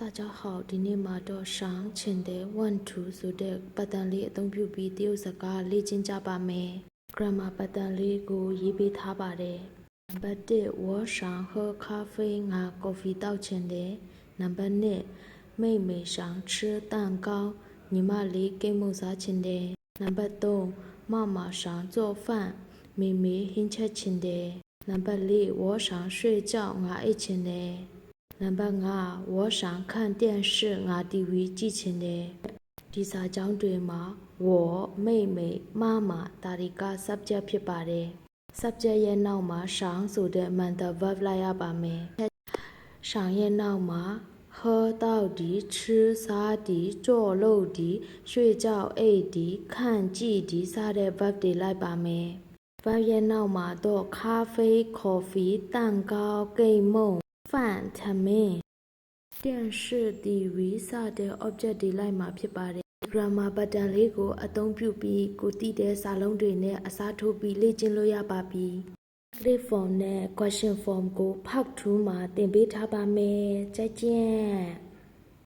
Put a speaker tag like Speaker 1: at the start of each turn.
Speaker 1: 大家好，ဒီနေ့မှာတော့ရှောင်းချင်တဲ့ one two ဆိုတဲ့ပတ်တန်လေးအသုံးပြုပြီးတရုတ်စကားလေ့ကျင့်ကြပါမယ် grammar ပတ်တန်လေးကိုရေးပေးထားပါတယ် နံပါတ်1我想喝咖啡ငါကော်ဖီတောက်ချင်တယ် နံပါတ်2妹妹想吃蛋糕ညီမလေးကိတ်မုတ်စားချင်တယ် နံပါတ်3妈妈想做饭မေမေဟင်းချက်ချင်တယ် နံပါတ်4我想睡觉ငါအိတ်ချင်တယ် နံပါတ်5我想看电视ငါ TV ကြည့်ချင်တယ်ဒီစာကြောင်းတွေမှာ我妹妹妈妈ဒါတွေက subject ဖြစ်ပါတယ် subject ရဲ့နောက်မှာရှောင်းဆိုတဲ့ mental verb လိုက်ရပါမယ်ရှောင်းရဲ့နောက်မှာ喝到底吃စားဒီကြော့လို့ဒီရွှေကြောက်အိတ်ဒီခန့်ကြည့်ဒီစတဲ့ verb တွေလိုက်ပါမယ် verb ရဲ့နောက်မှာတော့咖啡 coffee 蛋糕ကိတ်မုန့်饭ထမင်း电视 TV စတဲ့ object တွေလိုက်မှာဖြစ်ပါတယ် grammar pattern လေးကိုအသုံးပြုပြီးကိုသိတဲ့စာလုံးတွေနဲ့အစားထိုးပြီးလေ့ကျင့်လို့ရပါပြီ clip form နဲ့ question form ကို part 2မှာသင်ပေးထားပါမယ်ကြိုက်ကြ